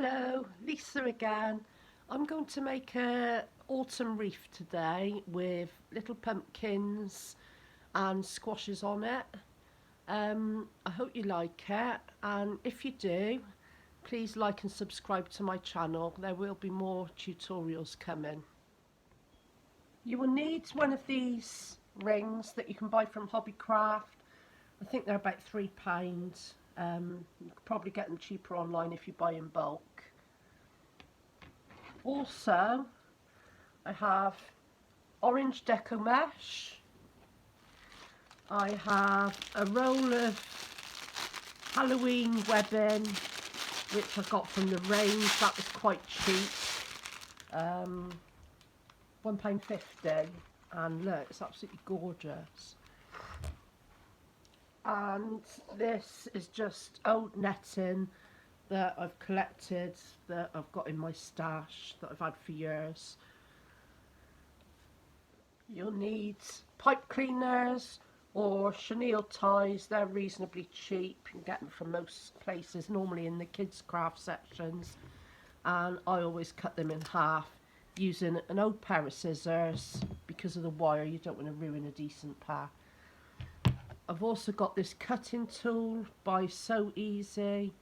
Hello, Lisa again. I'm going to make a autumn wreath today with little pumpkins and squashes on it. I hope you like it, and if you do, please like and subscribe to my channel. There will be more tutorials coming. You will need one of these rings that you can buy from Hobbycraft. I think they're about £3. You could probably get them cheaper online if you buy in bulk. Also, I have orange deco mesh. I have a roll of Halloween webbing, which I got from the range. That was quite cheap. £1.50, and look, it's absolutely gorgeous. And this is just old netting that I've collected, that I've got in my stash, that I've had for years. You'll need pipe cleaners or chenille ties. They're reasonably cheap. You can get them from most places, normally in the kids craft sections, and I always cut them in half using an old pair of scissors. Because of the wire, you don't want to ruin a decent pair. I've also got this cutting tool by So Easy.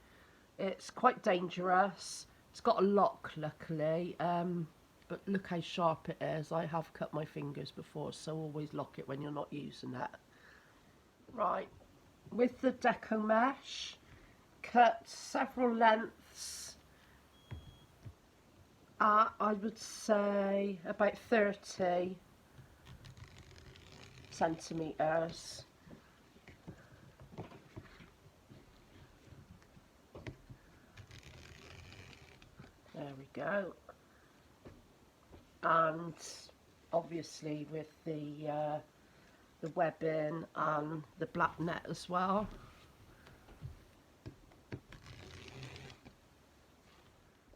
It's quite dangerous. It's got a lock, luckily, but look how sharp it is. I have cut my fingers before, so always lock it when you're not using it. Right, with the deco mesh, cut several lengths at, I would say, about 30 centimetres. There we go. And obviously with the webbing and the black net as well.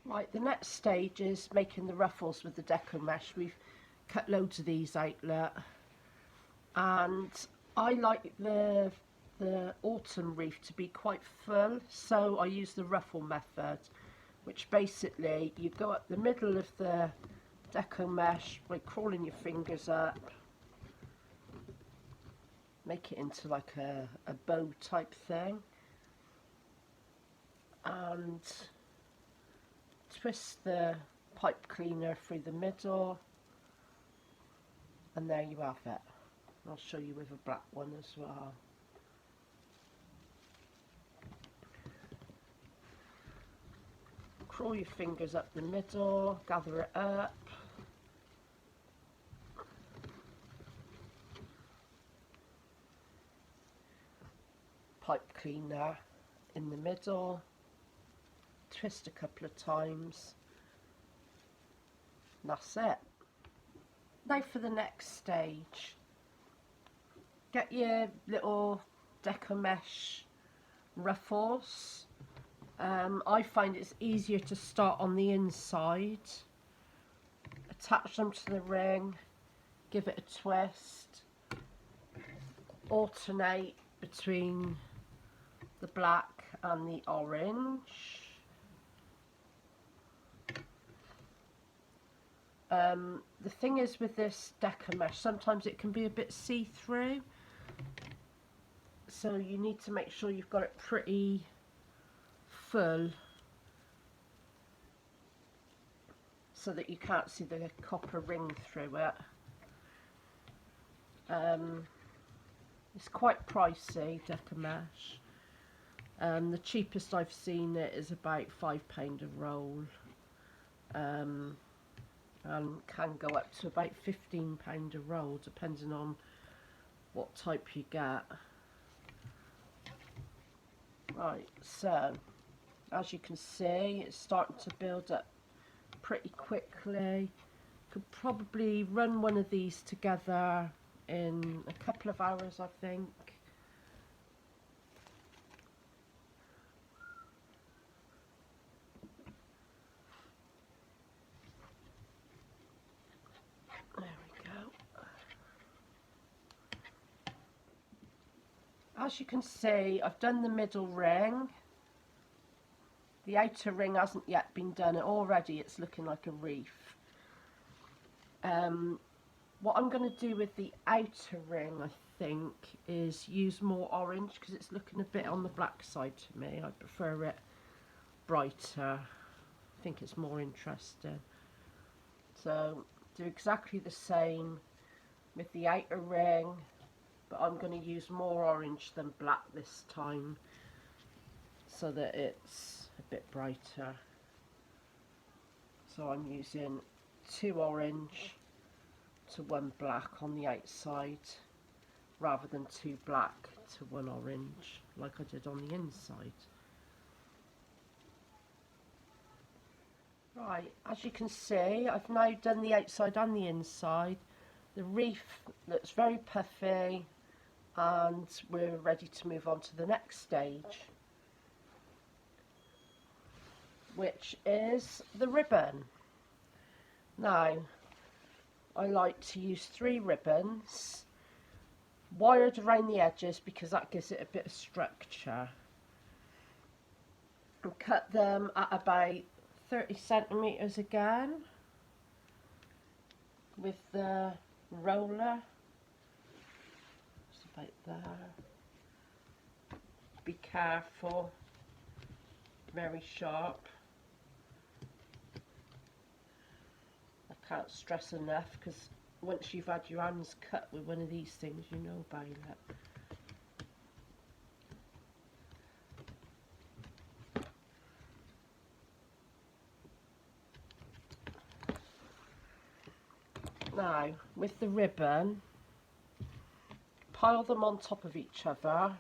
Right, the next stage is making the ruffles with the deco mesh. We've cut loads of these out, look. And I like the autumn wreath to be quite full, so I use the ruffle method, which basically you go up the middle of the deco mesh by crawling your fingers up, make it into like a bow type thing, and twist the pipe cleaner through the middle, and there you have it. I'll show you with a black one as well. Crawl your fingers up the middle, gather it up. Pipe cleaner in the middle. Twist a couple of times. And that's it. Now for the next stage. Get your little deco mesh ruffles. I find it's easier to start on the inside, attach them to the ring, give it a twist, alternate between the black and the orange. The thing is with this deco mesh, sometimes it can be a bit see-through, so you need to make sure you've got it pretty full so that you can't see the copper ring through it. It's quite pricey, deco mesh. The cheapest I've seen it is about £5 a roll, and can go up to about £15 a roll depending on what type you get. Right, so as you can see, it's starting to build up pretty quickly. Could probably run one of these together in a couple of hours, I think. There we go. As you can see, I've done the middle ring. The outer ring hasn't yet been done, and already it's looking like a wreath. What I'm going to do with the outer ring, I think, is use more orange because it's looking a bit on the black side to me. I prefer it brighter. I think it's more interesting. So do exactly the same with the outer ring, but I'm going to use more orange than black this time so that it's a bit brighter. So I'm using 2 orange to 1 black on the outside rather than 2 black to 1 orange like I did on the inside. Right, as you can see, I've now done the outside and the inside. The wreath looks very puffy and we're ready to move on to the next stage, which is the ribbon. Now, I like to use 3 ribbons, wired around the edges because that gives it a bit of structure, and cut them at about 30 centimetres again with the roller. Just about there. Be careful, very sharp. I can't stress enough because once you've had your hands cut with one of these things, you know about it. Now, with the ribbon, pile them on top of each other.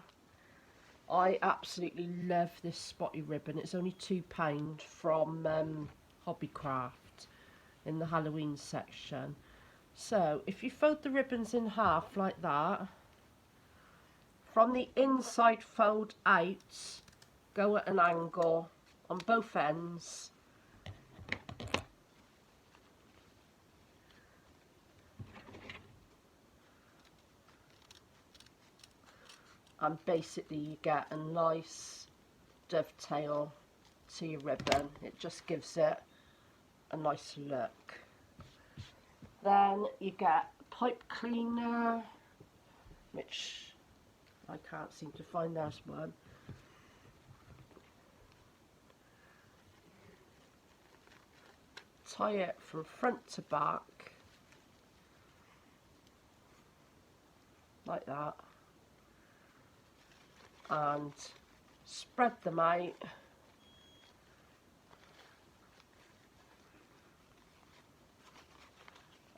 I absolutely love this spotty ribbon. It's only £2 from Hobbycraft in the Halloween section. So, if you fold the ribbons in half like that, from the inside fold out, go at an angle on both ends. And basically you get a nice dovetail to your ribbon. It just gives it a nice look. Then you get pipe cleaner, which I can't seem to find. There's one. Tie it from front to back like that, and spread them out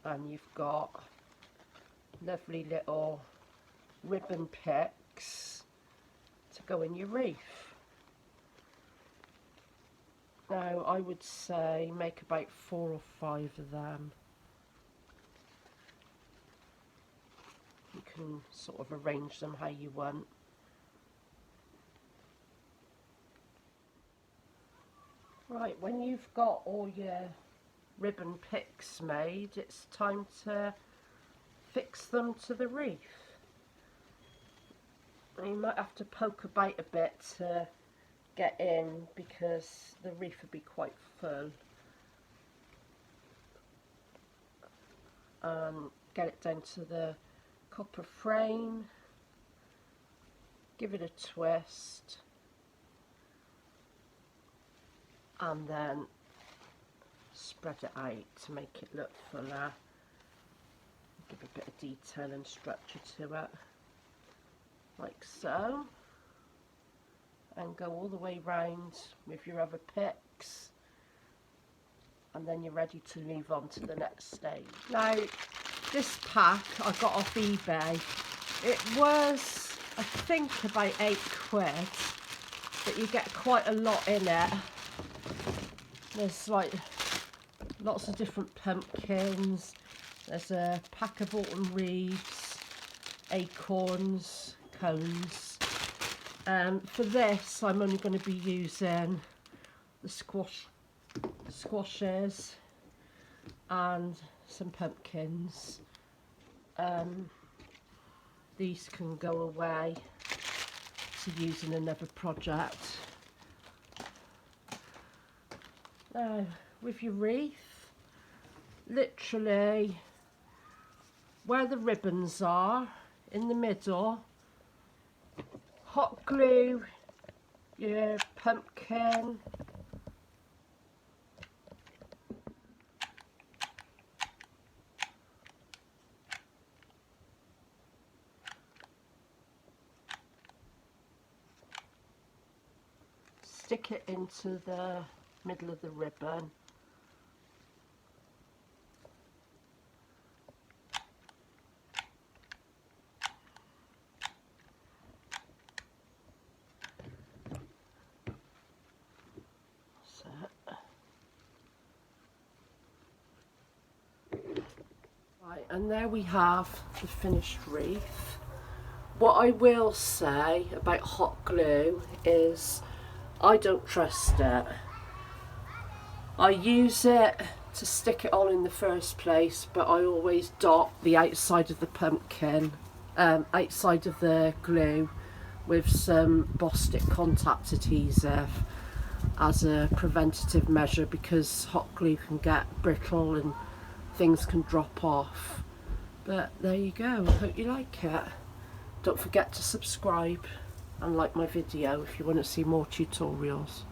and you've got lovely little ribbon picks to go in your wreath. Now I would say make about 4 or 5 of them. You can sort of arrange them how you want. Right, when you've got all your ribbon picks made, it's time to fix them to the wreath. You might have to poke about a bit to get in because the wreath would be quite full. Get it down to the copper frame, give it a twist, and then spread it out to make it look fuller. Give a bit of detail and structure to it, like so, and go all the way round with your other picks, and then you're ready to move on to the next stage. Now, this pack I got off eBay. It was, I think, about £8, but you get quite a lot in it. There's like lots of different pumpkins. There's a pack of autumn wreaths, acorns, cones. For this, I'm only going to be using the squashes and some pumpkins. These can go away to use in another project. With your wreath, literally where the ribbons are in the middle, hot glue your pumpkin, stick it into the middle of the ribbon. Right, and there we have the finished wreath. What I will say about hot glue is I don't trust it. I use it to stick it on in the first place, but I always dot the outside of the pumpkin, outside of the glue, with some Bostik contact adhesive as a preventative measure, because hot glue can get brittle and things can drop off. But there you go, I hope you like it. Don't forget to subscribe and like my video if you want to see more tutorials.